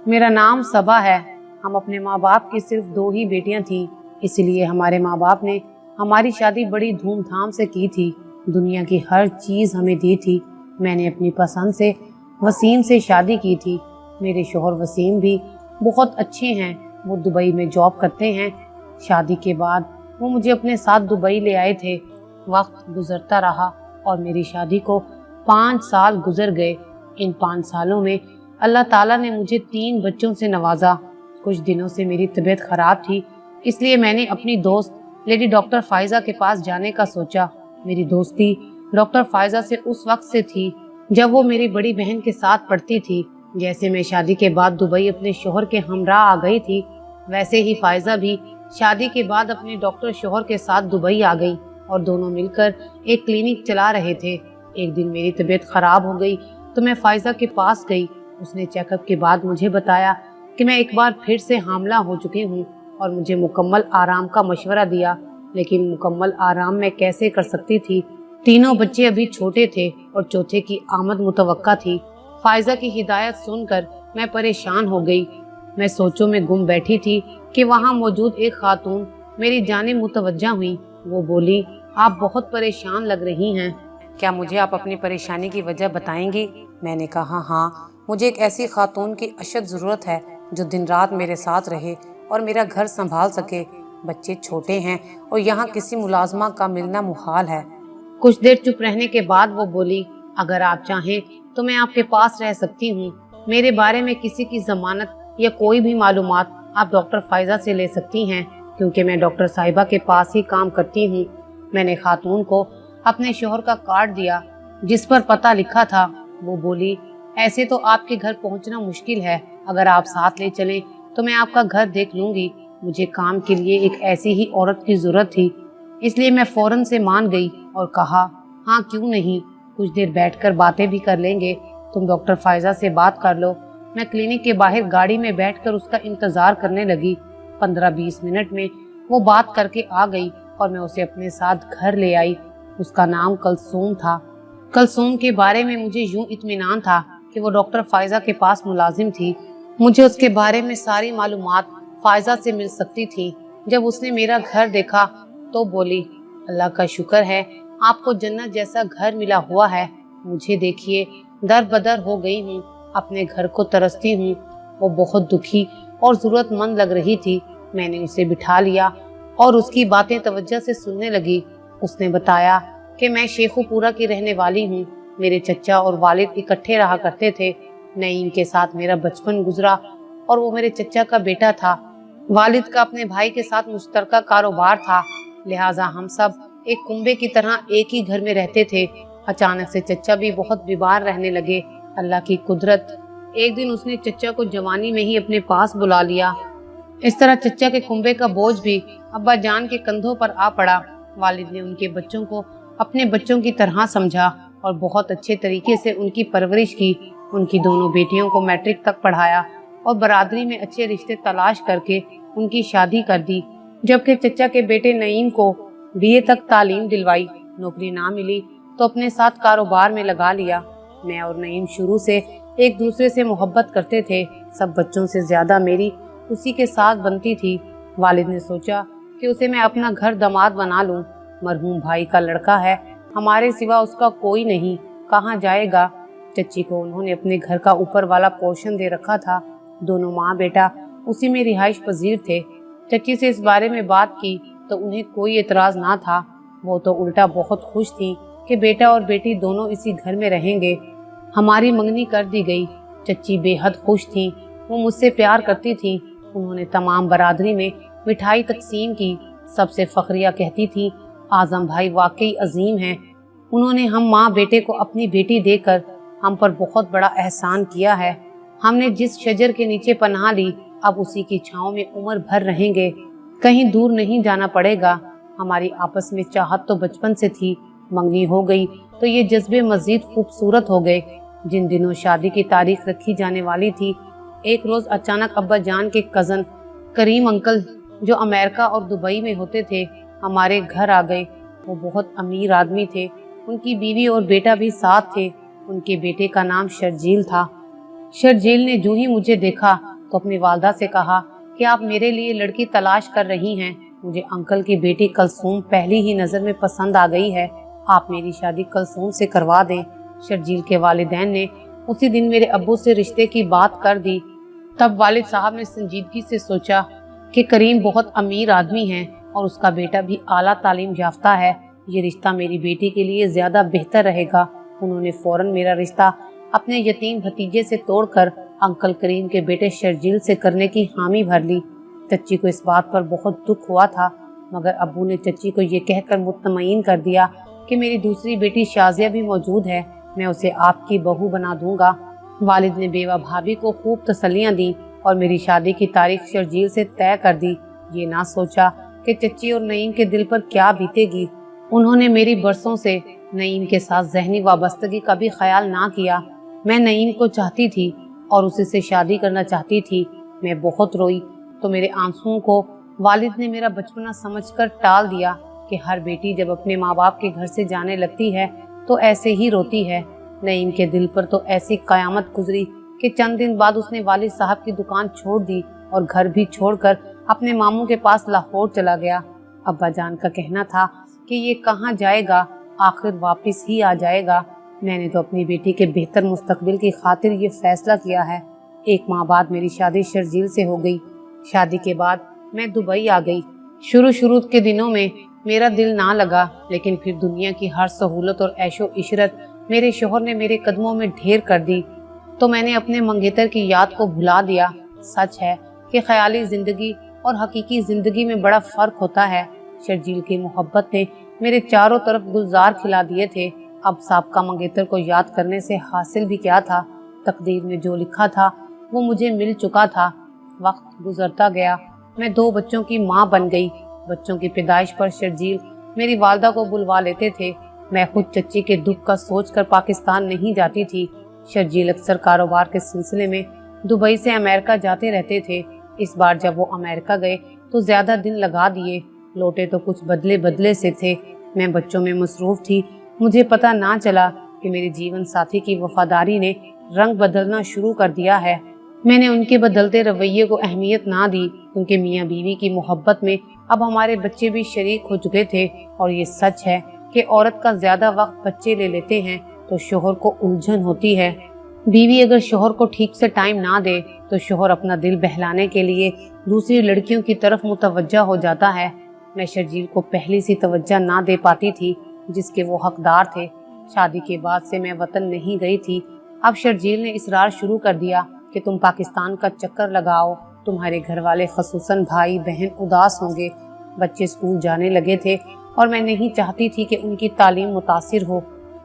मेरा नाम सबा है। हम अपने माँ बाप की सिर्फ 2 ही बेटियां थीं, इसलिए हमारे माँ बाप ने हमारी शादी बड़ी धूमधाम से की थी। दुनिया की हर चीज़ हमें दी थी। मैंने अपनी पसंद से वसीम से शादी की थी। मेरे शोहर वसीम भी बहुत अच्छे हैं, वो दुबई में जॉब करते हैं। शादी के बाद वो मुझे अपने साथ दुबई ले आए थे। वक्त गुजरता रहा और मेरी शादी को 5 साल गुजर गए। इन 5 सालों में अल्लाह ताला ने मुझे 3 बच्चों से नवाजा। कुछ दिनों से मेरी तबीयत खराब थी, इसलिए मैंने अपनी दोस्त लेडी डॉक्टर फाइजा के पास जाने का सोचा। मेरी दोस्ती डॉक्टर फाइजा से उस वक्त से थी जब वो मेरी बड़ी बहन के साथ पढ़ती थी। जैसे मैं शादी के बाद दुबई अपने शोहर के हमरा आ गई थी, वैसे ही फाइजा भी शादी के बाद अपने डॉक्टर शोहर के साथ दुबई आ गई और दोनों मिलकर एक क्लिनिक चला रहे थे। एक दिन मेरी तबीयत खराब हो गई तो मैं फाइजा के पास गई। उसने चेकअप के बाद मुझे बताया कि मैं एक बार फिर से हामला हो चुकी हूँ और मुझे मुकम्मल आराम का मशवरा दिया। लेकिन मुकम्मल आराम मैं कैसे कर सकती थी? तीनों बच्चे अभी छोटे थे और चौथे की आमद मुतवक्का थी। फाइजा की हिदायत सुनकर मैं परेशान हो गई। मैं सोचों में गुम बैठी थी कि वहाँ मौजूद एक खातून मेरी जाने मुतवज्जा हुई। वो बोली, आप बहुत परेशान लग रही हैं, क्या मुझे आप अपनी परेशानी की वजह बताएंगी? मैंने कहा, हाँ, मुझे एक ऐसी खातून की अशद ज़रूरत है जो दिन रात मेरे साथ रहे और मेरा घर संभाल सके। बच्चे छोटे हैं और यहाँ किसी मुलाजमा का मिलना मुहाल है। कुछ देर चुप रहने के बाद वो बोली, अगर आप चाहें तो मैं आपके पास रह सकती हूँ। मेरे बारे में किसी की जमानत या कोई भी मालूमात आप डॉक्टर फाइजा से ले सकती हैं, क्योंकि मैं डॉक्टर साहिबा के पास ही काम करती हूँ। मैंने खातून को अपने शोहर का कार्ड दिया जिस पर पता लिखा था। वो बोली, ऐसे तो आपके घर पहुँचना मुश्किल है, अगर आप साथ ले चलें तो मैं आपका घर देख लूंगी। मुझे काम के लिए एक ऐसी ही औरत की जरूरत थी, इसलिए मैं फौरन से मान गई और कहा, हाँ क्यों नहीं, कुछ देर बैठकर बातें भी कर लेंगे। तुम डॉक्टर फाइजा से बात कर लो। मैं क्लिनिक के बाहर गाड़ी में बैठकर उसका इंतजार करने लगी। 15-20 मिनट में वो बात करके आ गई और मैं उसे अपने साथ घर ले आई। उसका नाम कलसूम था। कलसूम के बारे में मुझे यूं इत्मीनान था कि वो डॉक्टर फाइजा के पास मुलाजिम थी। मुझे उसके बारे में सारी मालूमात फाइजा से मिल सकती थी। जब उसने मेरा घर देखा तो बोली, अल्लाह का शुक्र है आपको जन्नत जैसा घर मिला हुआ है। मुझे देखिए, दर बदर हो गई हूँ, अपने घर को तरसती हूँ। वो बहुत दुखी और जरूरतमंद लग रही थी। मैंने उसे बिठा लिया और उसकी बातें तवज्जो से सुनने लगी। उसने बताया कि मैं शेखुपुरा की रहने वाली हूँ। मेरे चचा और वालिद इकट्ठे रहा करते थे। नईम के साथ मेरा बचपन गुजरा और वो मेरे चचा का बेटा था। वालिद का अपने भाई के साथ मुश्तरका कारोबार था, लिहाजा हम सब एक कुंबे की तरह एक ही घर में रहते थे। अचानक से चचा भी बहुत बीमार रहने लगे। अल्लाह की कुदरत, एक दिन उसने चचा को जवानी में ही अपने पास बुला लिया। इस तरह चचा के कुंबे का बोझ भी अब्बा जान के कंधों पर आ पड़ा। वालिद ने उनके बच्चों को अपने बच्चों की तरह समझा और बहुत अच्छे तरीके से उनकी परवरिश की। उनकी दोनों बेटियों को मैट्रिक तक पढ़ाया और बरादरी में अच्छे रिश्ते तलाश करके उनकी शादी कर दी, जबकि चचा के बेटे नईम को बीए तक तालीम दिलवाई। नौकरी ना मिली तो अपने साथ कारोबार में लगा लिया। मैं और नईम शुरू से एक दूसरे से मोहब्बत करते थे। सब बच्चों से ज्यादा मेरी उसी के साथ बनती थी। वालिद ने सोचा कि उसे मैं अपना घर दामाद बना लूं। मरहूम भाई का लड़का है, हमारे सिवा उसका कोई नहीं, कहाँ जाएगा। चच्ची को उन्होंने अपने घर का ऊपर वाला पोर्शन दे रखा था। दोनों माँ बेटा उसी में रिहाइश पजीर थे। चच्ची से इस बारे में बात की तो उन्हें कोई एतराज ना था। वो तो उल्टा बहुत खुश थी कि बेटा और बेटी दोनों इसी घर में रहेंगे। हमारी मंगनी कर दी गई। चच्ची बेहद खुश थी। वो मुझसे प्यार करती थी। उन्होंने तमाम बरादरी में मिठाई तकसीम की। सबसे फखरिया कहती थी, आजम भाई वाकई अजीम हैं। उन्होंने हम माँ बेटे को अपनी बेटी देकर हम पर बहुत बड़ा एहसान किया है। हमने जिस शजर के नीचे पनाह ली, अब उसी की छांव में उम्र भर रहेंगे। कहीं दूर नहीं जाना पड़ेगा। हमारी आपस में चाहत तो बचपन से थी। मंगनी हो गई तो ये जज्बे मजीद खूबसूरत हो गए। जिन दिनों शादी की तारीख रखी जाने वाली थी, एक रोज अचानक अब्बा जान के कजन करीम अंकल, जो अमेरिका और दुबई में होते थे, हमारे घर आ गए। वो बहुत अमीर आदमी थे। उनकी बीवी और बेटा भी साथ थे। उनके बेटे का नाम शर्जील था। शर्जील ने जो ही मुझे देखा तो अपनी वालदा से कहा कि आप मेरे लिए लड़की तलाश कर रही हैं। मुझे अंकल की बेटी कलसूम पहली ही नज़र में पसंद आ गई है। आप मेरी शादी कलसूम से करवा दें। शर्जील के वालिदैन ने उसी दिन मेरे अब्बू से रिश्ते की बात कर दी। तब वालिद साहब ने संजीदगी से सोचा कि करीम बहुत अमीर आदमी है और उसका बेटा भी आला तालीम याफ्ता है। ये रिश्ता मेरी बेटी के लिए ज़्यादा बेहतर रहेगा। उन्होंने फ़ौरन मेरा रिश्ता अपने यतीम भतीजे से तोड़कर अंकल करीम के बेटे शर्जील से करने की हामी भर ली। चच्ची को इस बात पर बहुत दुख हुआ था, मगर अब्बू ने चच्ची को ये कहकर मुतमईन कर दिया कि मेरी दूसरी बेटी शाजिया भी मौजूद है, मैं उसे आपकी बहू बना दूंगा। वालिद ने बेवा भाभी को खूब तसल्लियाँ दी और मेरी शादी की तारीख शर्जील से तय कर दी। ये ना सोचा कि चच्ची और नईम के दिल पर क्या बीतेगी। उन्होंने मेरी बरसों से नईम के साथ ज़हनी वाबस्तगी का भी ख्याल ना किया। मैं नईम को चाहती थी और उसी से शादी करना चाहती थी। मैं बहुत रोई तो मेरे आंसुओं को वालिद ने मेरा बचपना समझकर टाल दिया कि हर बेटी जब अपने माँ बाप के घर से जाने लगती है तो ऐसे ही रोती है। नईम के दिल पर तो ऐसी कयामत गुजरी कि चंद दिन बाद उसने वालिद साहब की दुकान छोड़ दी और घर भी छोड़कर अपने मामू के पास लाहौर चला गया। अब्बा जान का कहना था कि ये कहाँ जाएगा, आखिर वापस ही आ जाएगा। मैंने तो अपनी बेटी के बेहतर मुस्तकबिल की खातिर ये फैसला किया है। 1 माह बाद मेरी शादी शर्जील से हो गई। शादी के बाद मैं दुबई आ गई। शुरू के दिनों में मेरा दिल ना लगा, लेकिन फिर दुनिया की हर सहूलत और ऐशो इशरत मेरे शोहर ने मेरे कदमों में ढेर कर दी, तो मैंने अपने मंगेतर की याद को भुला दिया। सच है कि ख्याली जिंदगी और हकीकी जिंदगी में बड़ा फर्क होता है। शर्जील की मोहब्बत ने मेरे चारों तरफ गुलजार खिला दिए थे। अब साबका मंगेतर को याद करने से हासिल भी क्या था। तकदीर में जो लिखा था वो मुझे मिल चुका था। वक्त गुजरता गया, मैं 2 बच्चों की माँ बन गई। बच्चों की पैदाइश पर शर्जील मेरी वालदा को बुलवा लेते थे। मैं खुद चच्ची के दुख का सोचकर पाकिस्तान नहीं जाती थी। शर्जील अक्सर कारोबार के सिलसिले में दुबई से अमेरिका जाते रहते थे। इस बार जब वो अमेरिका गए तो ज्यादा दिन लगा दिए। लौटे तो कुछ बदले बदले से थे। मैं बच्चों में मसरूफ थी। मुझे पता ना चला कि मेरे जीवन साथी की वफादारी ने रंग बदलना शुरू कर दिया है। मैंने उनके बदलते रवैये को अहमियत ना दी, क्योंकि मियाँ बीवी की मोहब्बत में अब हमारे बच्चे भी शरीक हो चुके थे। और ये सच है कि औरत का ज्यादा वक्त बच्चे ले लेते हैं तो शोहर को उलझन होती है। बीवी अगर शोहर को ठीक से टाइम ना दे तो शोहर अपना दिल बहलाने के लिए दूसरी लड़कियों की तरफ मुतवज्जा हो जाता है। मैं शर्जील को पहली सी तवज्जा ना दे पाती थी जिसके वो हकदार थे। शादी के बाद से मैं वतन नहीं गई थी। अब शर्जील ने इसरार शुरू कर दिया कि तुम पाकिस्तान का चक्कर लगाओ, तुम्हारे घर वाले खसूसन भाई बहन उदास होंगे। बच्चे स्कूल जाने लगे थे और मैं नहीं चाहती थी कि उनकी तालीम मुतासिर हो।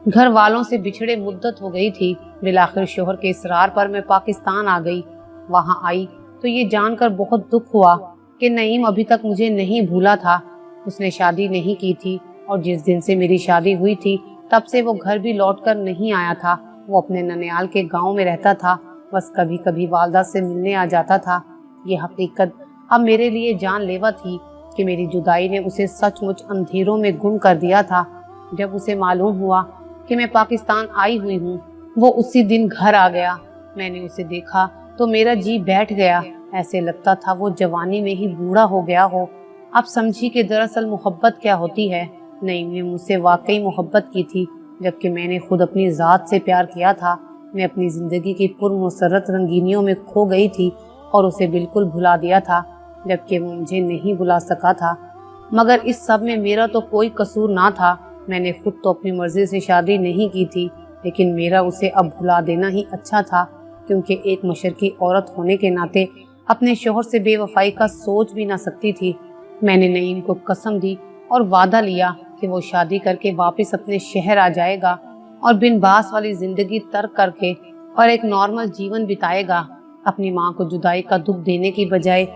घर वालों से बिछड़े मुद्दत हो गई थी। बिलाखिर शोहर के इसरार पर मैं पाकिस्तान आ गई। वहाँ आई तो ये जानकर बहुत दुख हुआ कि नईम अभी तक मुझे नहीं भूला था। उसने शादी नहीं की थी और जिस दिन से मेरी शादी हुई थी तब से वो घर भी लौट कर नहीं आया था। वो अपने ननियाल के गांव में रहता था, बस कभी कभी वालदा से मिलने आ जाता था। ये हकीकत अब मेरे लिए जानलेवा थी कि मेरी जुदाई ने उसे सचमुच अंधेरों में गुम कर दिया था। जब उसे मालूम हुआ कि मैं पाकिस्तान आई हुई हूँ, वो उसी दिन घर आ गया। मैंने उसे देखा तो मेरा जी बैठ गया। ऐसे लगता था वो जवानी में ही बूढ़ा हो गया हो। अब समझी कि दरअसल मोहब्बत क्या होती है। नईम ने मुझसे वाकई मोहब्बत की थी, जबकि मैंने खुद अपनी ज़ात से प्यार किया था। मैं अपनी ज़िंदगी की पुरमसरत रंगीनियों में खो गई थी और उसे बिल्कुल भुला दिया था, जबकि वो मुझे नहीं भुला सका था। मगर इस सब में मेरा तो कोई कसूर ना था। मैंने खुद तो अपनी मर्जी से शादी नहीं की थी, लेकिन मेरा उसे अब भुला देना ही अच्छा था, क्योंकि एक मशरकी औरत होने के नाते अपने शोहर से बेवफाई का सोच भी ना सकती थी। मैंने नईम को कसम दी और वादा लिया कि वो शादी करके वापस अपने शहर आ जाएगा और बिन बास वाली जिंदगी तर्क करके और एक नॉर्मल जीवन बिताएगा। अपनी माँ को जुदाई का दुख देने की बजाय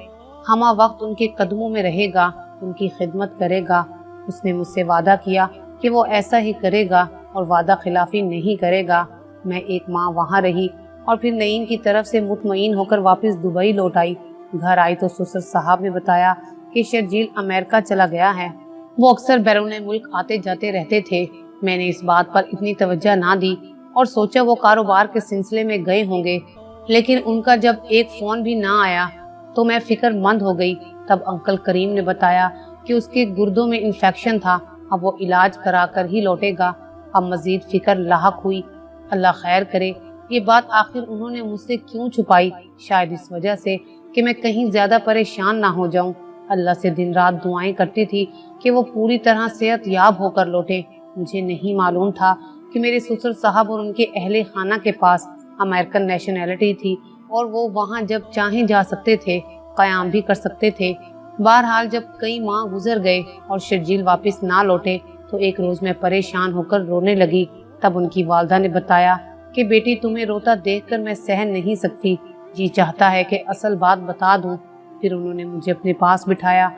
हमा वक्त उनके कदमों में रहेगा, उनकी खिदमत करेगा। उसने मुझसे वादा किया कि वो ऐसा ही करेगा और वादा खिलाफी नहीं करेगा। मैं 1 माह वहाँ रही और फिर नईम की तरफ से मुतमईन होकर वापस दुबई लौट आई। घर आई तो ससुर साहब ने बताया कि शर्जील अमेरिका चला गया है। वो अक्सर बैरून मुल्क आते जाते रहते थे। मैंने इस बात पर इतनी तवज्जो ना दी और सोचा वो कारोबार के सिलसिले में गए होंगे। लेकिन उनका जब एक फ़ोन भी ना आया तो मैं फिक्रमंद हो गई। तब अंकल करीम ने बताया कि उसके गुर्दों में इन्फेक्शन था, अब वो इलाज करा कर ही लौटेगा। अब मज़ीद फिक्र लाहक हुई। अल्लाह खैर करे, ये बात आखिर उन्होंने मुझसे क्यों छुपाई? शायद इस वजह से कि मैं कहीं ज़्यादा परेशान ना हो जाऊं। अल्लाह से दिन रात दुआएं करती थी कि वो पूरी तरह सेहत याब होकर लौटे। मुझे नहीं मालूम था कि मेरे ससुर साहब और उनके अहले खाना के पास अमेरिकन नेशनैलिटी थी और वो वहाँ जब चाहें जा सकते थे, क़याम भी कर सकते थे। बहरहाल जब कई माह गुजर गए और शर्जील वापस ना लौटे तो एक रोज़ मैं परेशान होकर रोने लगी। तब उनकी वालदा ने बताया कि बेटी, तुम्हें रोता देखकर मैं सहन नहीं सकती, जी चाहता है कि असल बात बता दूं। फिर उन्होंने मुझे अपने पास बिठाया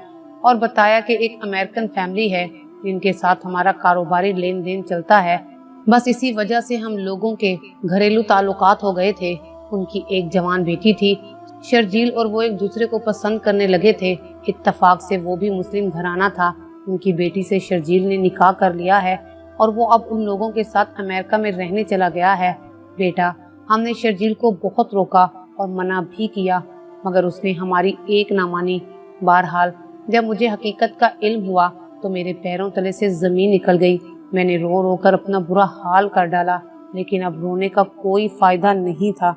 और बताया कि एक अमेरिकन फैमिली है जिनके साथ हमारा कारोबारी लेन देन चलता है। बस इसी वजह से हम लोगों के घरेलू ताल्लुकात हो गए थे। उनकी एक जवान बेटी थी। शर्जील और वो एक दूसरे को पसंद करने लगे थे। इत्तफाक से वो भी मुस्लिम घराना था। उनकी बेटी से शर्जील ने निकाह कर लिया है और वो अब उन लोगों के साथ अमेरिका में रहने चला गया है। बेटा, हमने शर्जील को बहुत रोका और मना भी किया, मगर उसने हमारी एक ना मानी। बहरहाल जब मुझे हकीकत का इल्म हुआ तो मेरे पैरों तले से ज़मीन निकल गई। मैंने रो रो कर अपना बुरा हाल कर डाला, लेकिन अब रोने का कोई फ़ायदा नहीं था।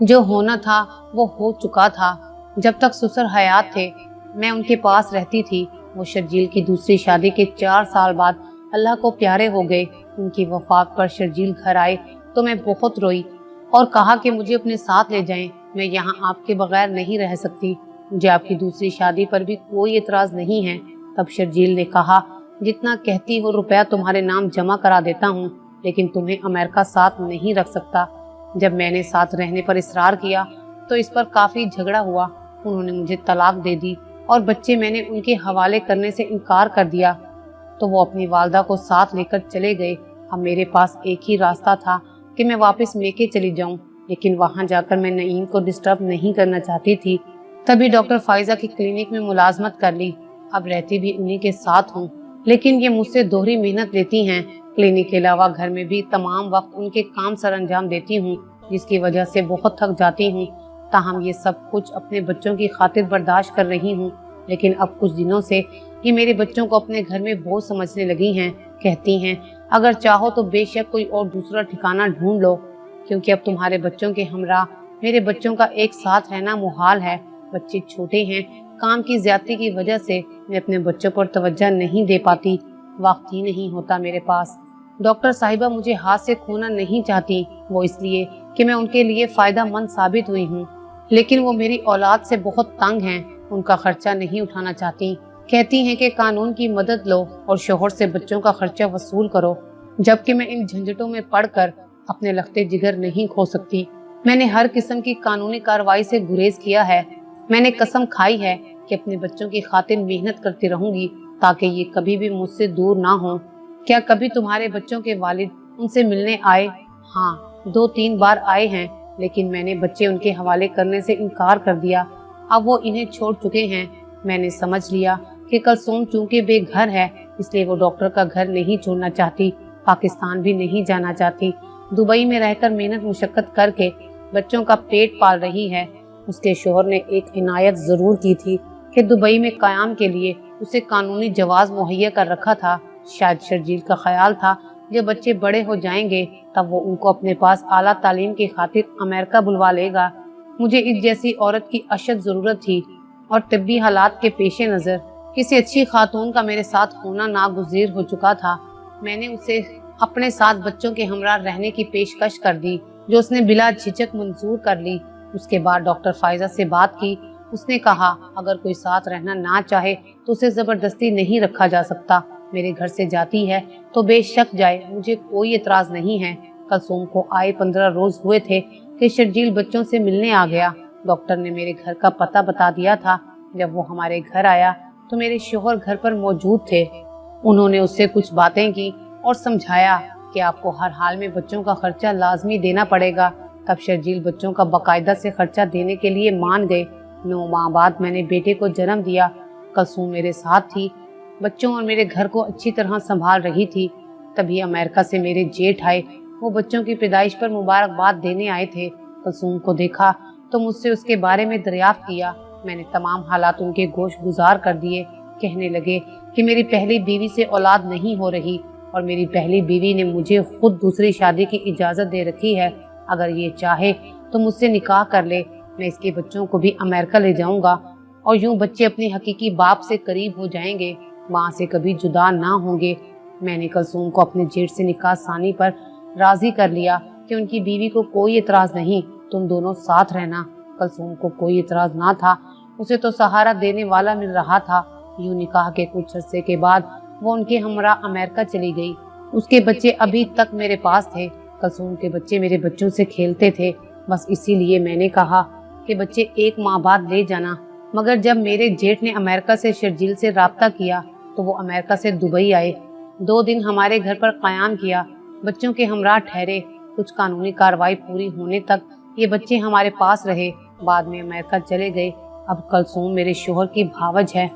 जो होना था वो हो चुका था। जब तक ससुर हयात थे मैं उनके पास रहती थी। वो शर्जील की दूसरी शादी के 4 साल बाद अल्लाह को प्यारे हो गए। उनकी वफात पर शर्जील घर आए तो मैं बहुत रोई और कहा कि मुझे अपने साथ ले जाएं, मैं यहाँ आपके बगैर नहीं रह सकती। मुझे आपकी दूसरी शादी पर भी कोई एतराज़ नहीं है। तब शर्जील ने कहा, जितना कहती हो रुपया तुम्हारे नाम जमा करा देता हूँ, लेकिन तुम्हें अमेरिका साथ नहीं रख सकता। जब मैंने साथ रहने पर इसरार किया तो इस पर काफ़ी झगड़ा हुआ। उन्होंने मुझे तलाक दे दी और बच्चे मैंने उनके हवाले करने से इनकार कर दिया तो वो अपनी वालदा को साथ लेकर चले गए। अब मेरे पास एक ही रास्ता था कि मैं वापस मेके चली जाऊं, लेकिन वहां जाकर मैं नईम को डिस्टर्ब नहीं करना चाहती थी। तभी डॉक्टर फाइजा की क्लिनिक में मुलाजमत कर ली। अब रहती भी उन्हीं के साथ हूँ, लेकिन ये मुझसे दोहरी मेहनत लेती हैं। क्लिनिक के अलावा घर में भी तमाम वक्त उनके काम सर अंजाम देती हूँ, जिसकी वजह से बहुत थक जाती हूँ। ताहम ये सब कुछ अपने बच्चों की खातिर बर्दाश्त कर रही हूँ, लेकिन अब कुछ दिनों से ये मेरे बच्चों को अपने घर में बोझ समझने लगी हैं। कहती हैं, अगर चाहो तो बेशक कोई और दूसरा ठिकाना ढूंढ लो, क्योंकि अब तुम्हारे बच्चों के हमरा मेरे बच्चों का एक साथ रहना मुहाल है। बच्चे छोटे हैं, काम की ज्यादती की वजह से मैं अपने बच्चों पर तवज्जो नहीं दे पाती, वक्त ही नहीं होता मेरे पास। डॉक्टर साहिबा मुझे हाथ से खोना नहीं चाहती, वो इसलिए कि मैं उनके लिए फ़ायदा मंद साबित हुई हूँ, लेकिन वो मेरी औलाद से बहुत तंग हैं। उनका खर्चा नहीं उठाना चाहती। कहती हैं कि कानून की मदद लो और शोहर से बच्चों का खर्चा वसूल करो, जबकि मैं इन झंझटों में पड़कर अपने लखते जिगर नहीं खो सकती। मैंने हर किस्म की कानूनी कार्रवाई से गुरेज किया है। मैंने कसम खाई है कि अपने बच्चों की खातिर मेहनत करती रहूंगी ताकि ये कभी भी मुझसे दूर ना हो। क्या कभी तुम्हारे बच्चों के वालिद उनसे मिलने आए? हाँ, 2-3 बार आए हैं, लेकिन मैंने बच्चे उनके हवाले करने से इनकार कर दिया। अब वो इन्हें छोड़ चुके हैं। मैंने समझ लिया कि कलसूम चूंकि बेघर है, इसलिए वो डॉक्टर का घर नहीं छोड़ना चाहती, पाकिस्तान भी नहीं जाना चाहती। दुबई में रहकर मेहनत मुशक्कत करके बच्चों का पेट पाल रही है। उसके शोहर ने एक इनायत ज़रूर की थी कि दुबई में क़याम के लिए उसे कानूनी जवाज़ मुहैया कर रखा था। शायद शर्जील का ख्याल था जब बच्चे बड़े हो जाएंगे तब वो उनको अपने पास आला तालीम की खातिर अमेरिका बुलवा लेगा। मुझे इस जैसी औरत की अशद ज़रूरत थी और तिब्बी हालात के पेश नज़र किसी अच्छी खातून का मेरे साथ होना नागुज़ीर हो चुका था। मैंने उसे अपने साथ बच्चों के हमरा रहने की पेशकश कर दी, जो उसने बिला झिझक मंजूर कर ली। उसके बाद डॉक्टर फाइजा से बात की। उसने कहा, अगर कोई साथ रहना ना चाहे तो उसे ज़बरदस्ती नहीं रखा जा सकता। मेरे घर से जाती है तो बेशक जाए, मुझे कोई एतराज़ नहीं है। कलसूम को आए 15 रोज़ हुए थे कि शर्जील बच्चों से मिलने आ गया। डॉक्टर ने मेरे घर का पता बता दिया था। जब वो हमारे घर आया तो मेरे शोहर घर पर मौजूद थे। उन्होंने उससे कुछ बातें की और समझाया कि आपको हर हाल में बच्चों का खर्चा लाजमी देना पड़ेगा। तब शर्जील बच्चों का बाकायदा से खर्चा देने के लिए मान गए। 9 माह बाद मैंने बेटे को जन्म दिया। कलसूम मेरे साथ थी, बच्चों और मेरे घर को अच्छी तरह संभाल रही थी। तभी अमेरिका से मेरे जेठ आए। वो बच्चों की पैदाइश पर मुबारकबाद देने आए थे। कलसूम को देखा तो मुझसे उसके बारे में दरियाफ्त किया। मैंने तमाम हालात उनके गोश गुजार कर दिए। कहने लगे कि मेरी पहली बीवी से औलाद नहीं हो रही और मेरी पहली बीवी ने मुझे खुद दूसरी शादी की इजाज़त दे रखी है। अगर ये चाहे तो मुझसे निकाह कर ले, मैं इसके बच्चों को भी अमेरिका ले जाऊंगा और यूं बच्चे अपने हकीकी बाप से करीब हो जाएंगे, माँ से कभी जुदा ना होंगे। मैंने कलसूम को अपने जेठ से निकाह सानी पर राजी कर लिया कि उनकी बीवी को कोई इतराज़ नहीं, तुम दोनों साथ रहना। कलसूम को कोई इतराज़ ना था, उसे तो सहारा देने वाला मिल रहा था। यूं निकाह के कुछ अरसे के बाद वो उनके हमरा अमेरिका चली गई। उसके बच्चे अभी तक मेरे पास थे। कलसूम के बच्चे मेरे बच्चों से खेलते थे, बस इसीलिए मैंने कहा कि बच्चे एक माह बाद ले जाना। मगर जब मेरे जेठ ने अमेरिका से शर्जील से राब्ता किया तो वो अमेरिका से दुबई आए। 2 दिन हमारे घर पर क़याम किया, बच्चों के हमरा ठहरे। कुछ कानूनी कार्रवाई पूरी होने तक ये बच्चे हमारे पास रहे, बाद में अमेरिका चले गए। अब कलसूम मेरे शोहर की भावज है,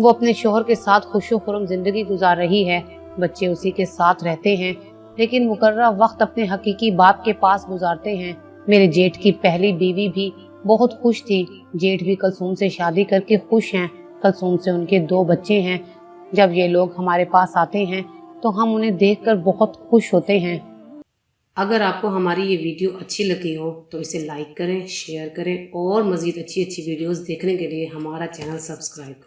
वो अपने शोहर के साथ खुशो खुरम जिंदगी गुजार रही है। बच्चे उसी के साथ रहते हैं, लेकिन मुकर्रर वक्त अपने हकीकी बाप के पास गुजारते हैं। मेरे जेठ की पहली बीवी भी बहुत खुश थी। जेठ भी कलसूम से शादी करके खुश हैं। कलसूम से उनके 2 बच्चे हैं। जब ये लोग हमारे पास आते हैं तो हम उन्हें देखकर बहुत खुश होते हैं। अगर आपको हमारी ये वीडियो अच्छी लगी हो तो इसे लाइक करें, शेयर करें और मज़ीद अच्छी वीडियोस देखने के लिए हमारा चैनल सब्सक्राइब करें।